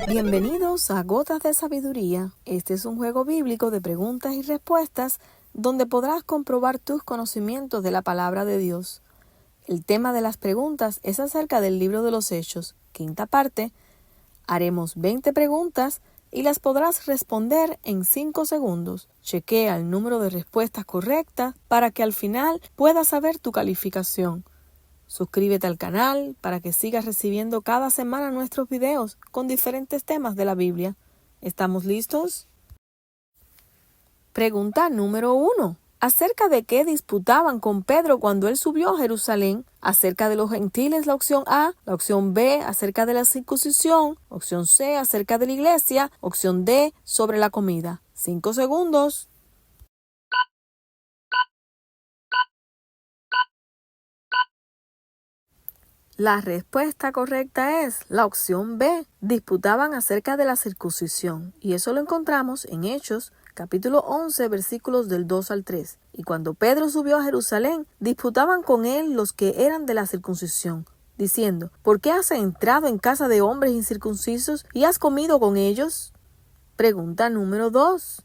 Bienvenidos a Gotas de Sabiduría. Este es un juego bíblico de preguntas y respuestas donde podrás comprobar tus conocimientos de la palabra de Dios. El tema de las preguntas es acerca del libro de los Hechos, quinta parte. Haremos 20 preguntas y las podrás responder en 5 segundos. Chequea el número de respuestas correctas para que al final puedas saber tu calificación. Suscríbete al canal para que sigas recibiendo cada semana nuestros videos con diferentes temas de la Biblia. ¿Estamos listos? Pregunta número 1. ¿Acerca de qué disputaban con Pedro cuando él subió a Jerusalén? ¿Acerca de los gentiles, la opción A? La opción B, acerca de la circuncisión. Opción C, acerca de la iglesia. Opción D, sobre la comida. 5 segundos. La respuesta correcta es la opción B. Disputaban acerca de la circuncisión. Y eso lo encontramos en Hechos, capítulo 11, versículos del 2 al 3. Y cuando Pedro subió a Jerusalén, disputaban con él los que eran de la circuncisión, diciendo: ¿por qué has entrado en casa de hombres incircuncisos y has comido con ellos? Pregunta número 2.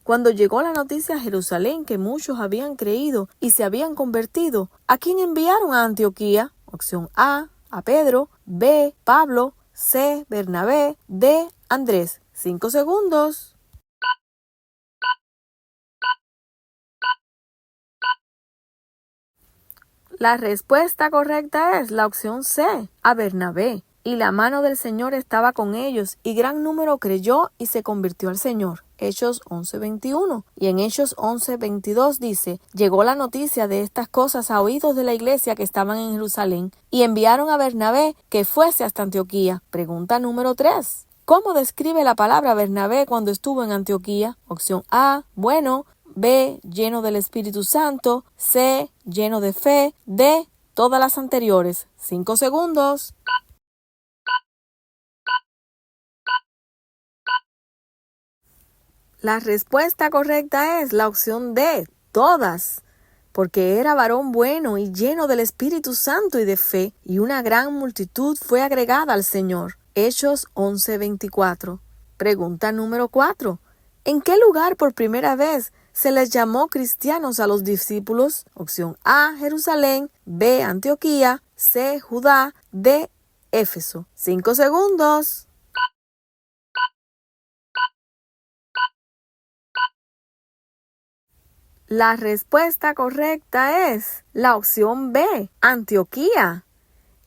Cuando llegó la noticia a Jerusalén que muchos habían creído y se habían convertido, ¿a quién enviaron a Antioquía? Opción A, a Pedro. B, Pablo. C, Bernabé. D, Andrés. 5 segundos. La respuesta correcta es la opción C, a Bernabé. Y la mano del Señor estaba con ellos, y gran número creyó y se convirtió al Señor. Hechos 11:21. Y en Hechos 11:22 dice: llegó la noticia de estas cosas a oídos de la iglesia que estaban en Jerusalén, y enviaron a Bernabé que fuese hasta Antioquía. Pregunta número 3. ¿Cómo describe la palabra Bernabé cuando estuvo en Antioquía? Opción A, bueno. B, lleno del Espíritu Santo. C, lleno de fe. D, todas las anteriores. 5 segundos. La respuesta correcta es la opción D, todas, porque era varón bueno y lleno del Espíritu Santo y de fe, y una gran multitud fue agregada al Señor. Hechos 11:24. Pregunta número 4. ¿En qué lugar por primera vez se les llamó cristianos a los discípulos? Opción A, Jerusalén. B, Antioquía. C, Judá. D, Éfeso. 5 segundos. La respuesta correcta es la opción B, Antioquía.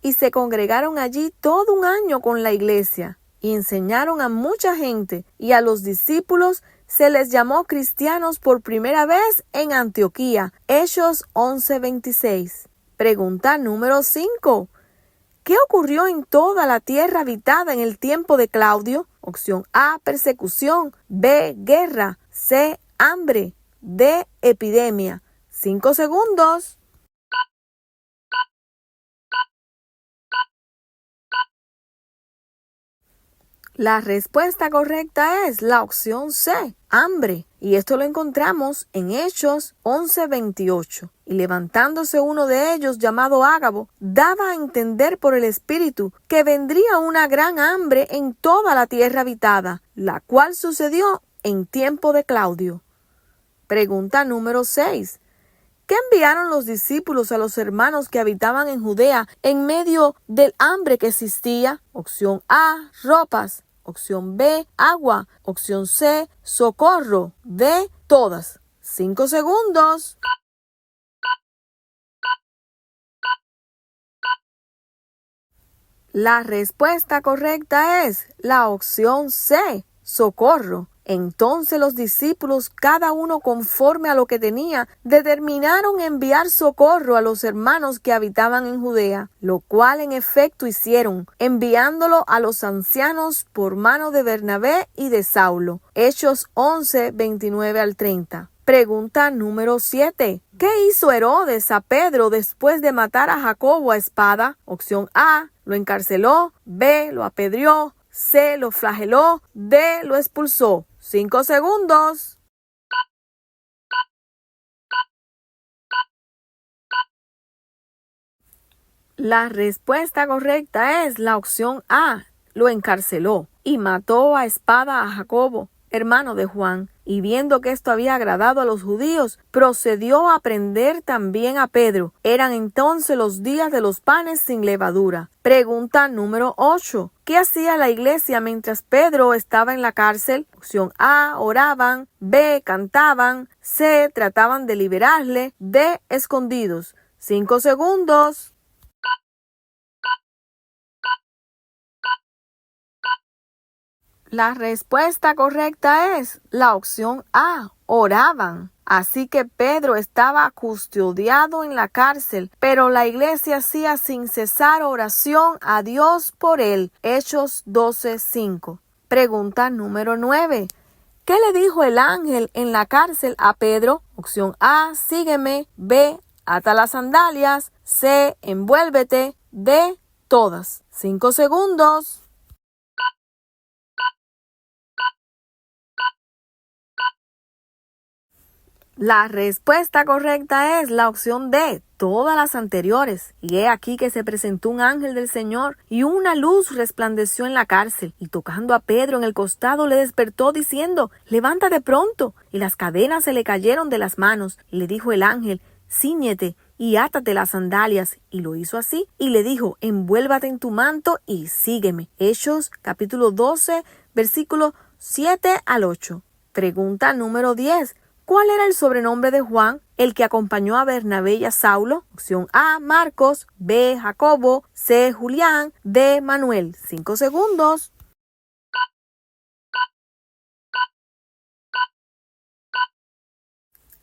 Y se congregaron allí todo un año con la iglesia y enseñaron a mucha gente, y a los discípulos se les llamó cristianos por primera vez en Antioquía. Hechos 11:26. Pregunta número 5. ¿Qué ocurrió en toda la tierra habitada en el tiempo de Claudio? Opción A, persecución. B, guerra. C, hambre. D, epidemia. 5 segundos. La respuesta correcta es la opción C, hambre. Y esto lo encontramos en Hechos 11:28. Y levantándose uno de ellos, llamado Ágabo, daba a entender por el Espíritu que vendría una gran hambre en toda la tierra habitada, la cual sucedió en tiempo de Claudio. Pregunta número 6. ¿Qué enviaron los discípulos a los hermanos que habitaban en Judea en medio del hambre que existía? Opción A, ropas. Opción B, agua. Opción C, socorro. D, todas. 5 segundos. La respuesta correcta es la opción C, socorro. Entonces los discípulos, cada uno conforme a lo que tenía, determinaron enviar socorro a los hermanos que habitaban en Judea, lo cual en efecto hicieron, enviándolo a los ancianos por mano de Bernabé y de Saulo. Hechos 11:29 al 30. Pregunta número 7. ¿Qué hizo Herodes a Pedro después de matar a Jacobo a espada? Opción A, lo encarceló. B, lo apedreó. C, lo flageló. D, lo expulsó. 5 segundos. La respuesta correcta es la opción A, lo encarceló y mató a espada a Jacobo, hermano de Juan, y viendo que esto había agradado a los judíos, procedió a prender también a Pedro. Eran entonces los días de los panes sin levadura. Pregunta número 8. ¿Qué hacía la iglesia mientras Pedro estaba en la cárcel? Opción A, oraban. B, cantaban. C, trataban de liberarle. D, escondidos. 5 segundos. La respuesta correcta es la opción A, oraban. Así que Pedro estaba custodiado en la cárcel, pero la iglesia hacía sin cesar oración a Dios por él. Hechos 12:5. Pregunta número 9. ¿Qué le dijo el ángel en la cárcel a Pedro? Opción A, sígueme. B, ata las sandalias. C, envuélvete. D, todas. 5 segundos. La respuesta correcta es la opción D, todas las anteriores. Y he aquí que se presentó un ángel del Señor, y una luz resplandeció en la cárcel, y tocando a Pedro en el costado le despertó diciendo, levántate pronto. Y las cadenas se le cayeron de las manos. Y le dijo el ángel, cíñete y átate las sandalias. Y lo hizo así, y le dijo, envuélvate en tu manto y sígueme. Hechos capítulo 12, versículo 7 al 8. Pregunta número 10. ¿Cuál era el sobrenombre de Juan, el que acompañó a Bernabé y a Saulo? Opción A, Marcos. B, Jacobo. C, Julián. D, Manuel. 5 segundos.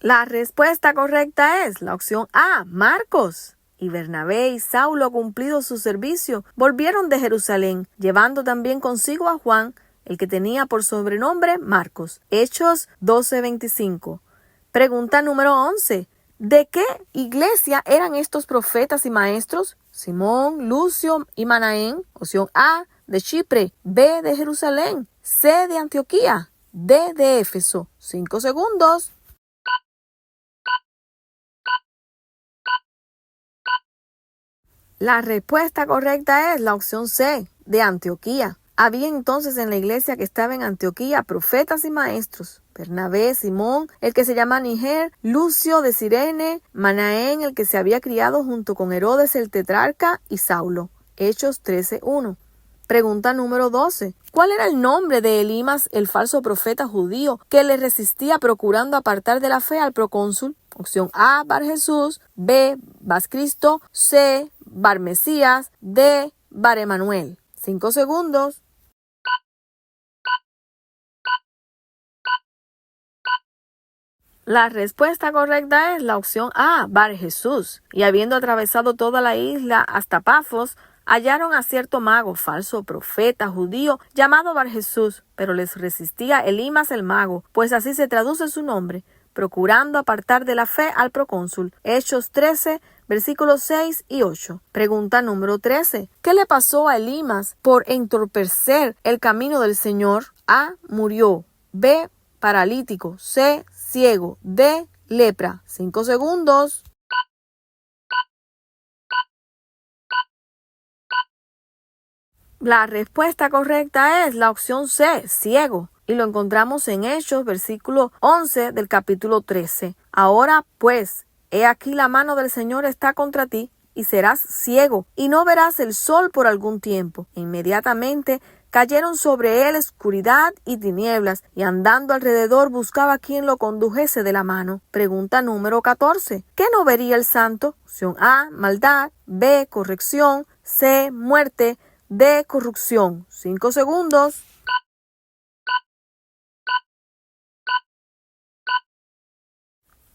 La respuesta correcta es la opción A, Marcos. Y Bernabé y Saulo, cumplido su servicio, volvieron de Jerusalén, llevando también consigo a Juan, el que tenía por sobrenombre Marcos. Hechos 12:25. Pregunta número 11. ¿De qué iglesia eran estos profetas y maestros? Simón, Lucio y Manaén. Opción A, de Chipre. B, de Jerusalén. C, de Antioquía. D, de Éfeso. 5 segundos. La respuesta correcta es la opción C, de Antioquía. Había entonces en la iglesia que estaba en Antioquía profetas y maestros. Bernabé, Simón, el que se llama Níger, Lucio de Cirene, Manaén, el que se había criado junto con Herodes el tetrarca, y Saulo. Hechos 13:1. Pregunta número 12. ¿Cuál era el nombre de Elimas, el falso profeta judío, que le resistía procurando apartar de la fe al procónsul? Opción A, Bar Jesús. B, Bas Cristo. C, Bar Mesías. D, Bar Emanuel. 5 segundos. La respuesta correcta es la opción A, Bar Jesús. Y habiendo atravesado toda la isla hasta Pafos, hallaron a cierto mago, falso profeta judío, llamado Bar Jesús, pero les resistía Elimas el mago, pues así se traduce su nombre, procurando apartar de la fe al procónsul. Hechos 13, versículos 6 y 8. Pregunta número 13. ¿Qué le pasó a Elimas por entorpecer el camino del Señor? A, murió. B, paralítico. C, ciego. D, lepra. 5 segundos. La respuesta correcta es la opción C, ciego. Y lo encontramos en Hechos, versículo 11 del capítulo 13. Ahora pues, he aquí la mano del Señor está contra ti, y serás ciego, y no verás el sol por algún tiempo. Inmediatamente cayeron sobre él oscuridad y tinieblas, y andando alrededor buscaba quien lo condujese de la mano. Pregunta número 14. ¿Qué no vería el santo? Opción A, maldad. B, corrección. C, muerte. D, corrupción. 5 segundos.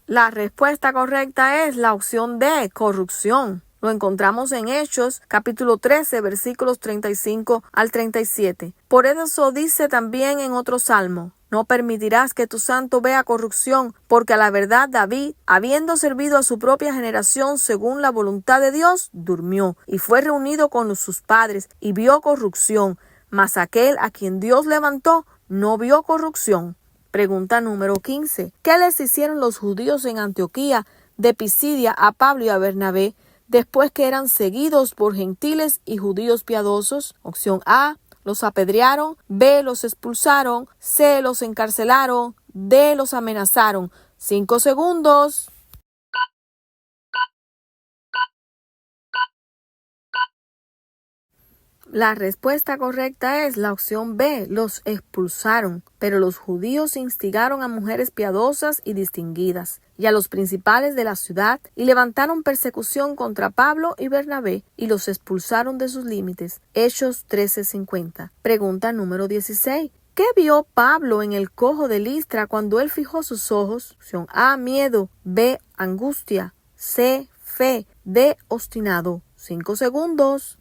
La respuesta correcta es la opción D, corrupción. Lo encontramos en Hechos, capítulo 13, versículos 35 al 37. Por eso dice también en otro salmo, no permitirás que tu santo vea corrupción, porque a la verdad David, habiendo servido a su propia generación según la voluntad de Dios, durmió y fue reunido con sus padres y vio corrupción, mas aquel a quien Dios levantó no vio corrupción. Pregunta número 15. ¿Qué les hicieron los judíos en Antioquía de Pisidia a Pablo y a Bernabé después que eran seguidos por gentiles y judíos piadosos? Opción A, los apedrearon, B, los expulsaron, C, los encarcelaron, D, los amenazaron. 5 segundos. La respuesta correcta es la opción B, los expulsaron. Pero los judíos instigaron a mujeres piadosas y distinguidas y a los principales de la ciudad y levantaron persecución contra Pablo y Bernabé y los expulsaron de sus límites. Hechos 13:50. Pregunta número 16. ¿Qué vio Pablo en el cojo de Listra cuando él fijó sus ojos? Opción A, miedo, B, angustia, C, fe, D, obstinado. 5 segundos.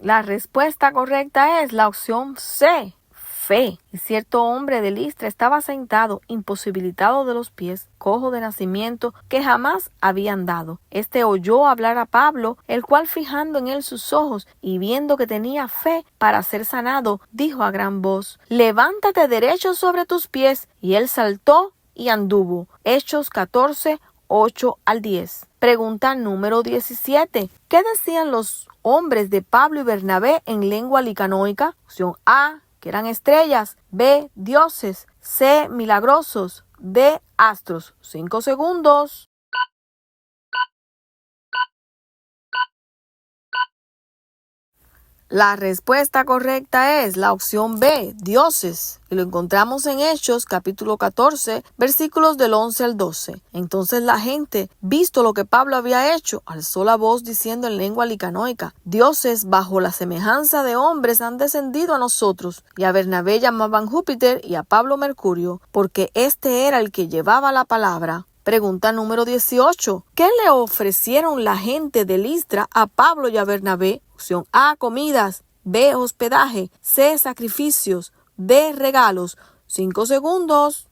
La respuesta correcta es la opción C, fe. Y cierto hombre de Listra estaba sentado, imposibilitado de los pies, cojo de nacimiento, que jamás había andado. Este oyó hablar a Pablo, el cual fijando en él sus ojos y viendo que tenía fe para ser sanado, dijo a gran voz: levántate derecho sobre tus pies. Y él saltó y anduvo. Hechos 14, 8 al 10. Pregunta número 17. ¿Qué decían los hombres de Pablo y Bernabé en lengua licanoica? Opción A, que eran estrellas, B, dioses, C, milagrosos, D, astros. 5 segundos. La respuesta correcta es la opción B, dioses, y lo encontramos en Hechos capítulo 14, versículos del 11 al 12. Entonces la gente, visto lo que Pablo había hecho, alzó la voz diciendo en lengua licanoica: dioses bajo la semejanza de hombres han descendido a nosotros. Y a Bernabé llamaban Júpiter y a Pablo Mercurio, porque este era el que llevaba la palabra. Pregunta número 18. ¿Qué le ofrecieron la gente de Listra a Pablo y a Bernabé? Opción A, comidas, B, hospedaje, C, sacrificios, D, regalos. 5 segundos.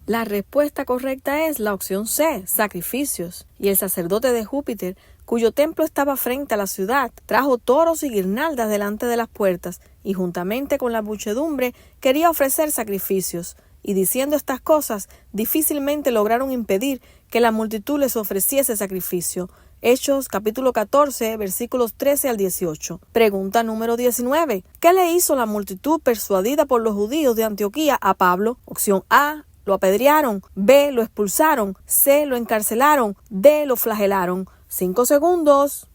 La respuesta correcta es la opción C, sacrificios. Y el sacerdote de Júpiter, cuyo templo estaba frente a la ciudad, trajo toros y guirnaldas delante de las puertas, y juntamente con la muchedumbre quería ofrecer sacrificios. Y diciendo estas cosas, difícilmente lograron impedir que la multitud les ofreciese sacrificio. Hechos capítulo 14, versículos 13 al 18. Pregunta número 19. ¿Qué le hizo la multitud persuadida por los judíos de Antioquía a Pablo? Opción A, lo apedrearon, B, lo expulsaron, C, lo encarcelaron, D, lo flagelaron. 5 segundos.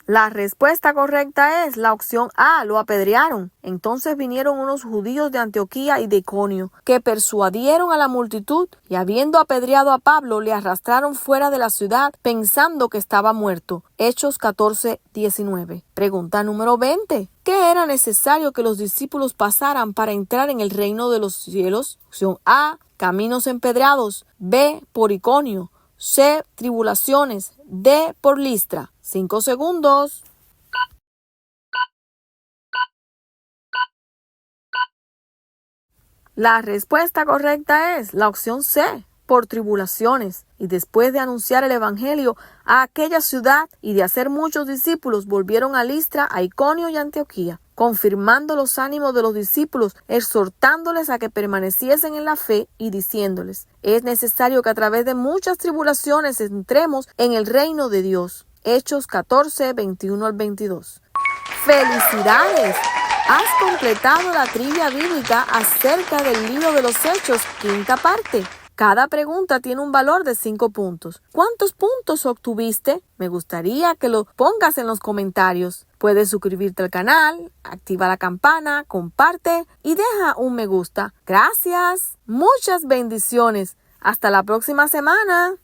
La respuesta correcta es la opción A, lo apedrearon. Entonces vinieron unos judíos de Antioquía y de Iconio, que persuadieron a la multitud, y habiendo apedreado a Pablo, le arrastraron fuera de la ciudad, pensando que estaba muerto. Hechos 14, 19. Pregunta número 20. ¿Qué era necesario que los discípulos pasaran para entrar en el reino de los cielos? Opción A, caminos empedrados, B, por Iconio, C, tribulaciones, D, por Listra. 5 segundos. La respuesta correcta es la opción C, por tribulaciones. Y después de anunciar el evangelio a aquella ciudad y de hacer muchos discípulos, volvieron a Listra, a Iconio y a Antioquía, confirmando los ánimos de los discípulos, exhortándoles a que permaneciesen en la fe y diciéndoles: es necesario que a través de muchas tribulaciones entremos en el reino de Dios. Hechos 14, 21 al 22. ¡Felicidades! Has completado la trivia bíblica acerca del libro de los Hechos, quinta parte. Cada pregunta tiene un valor de 5 puntos. ¿Cuántos puntos obtuviste? Me gustaría que lo pongas en los comentarios. Puedes suscribirte al canal, activa la campana, comparte y deja un me gusta. Gracias. Muchas bendiciones. Hasta la próxima semana.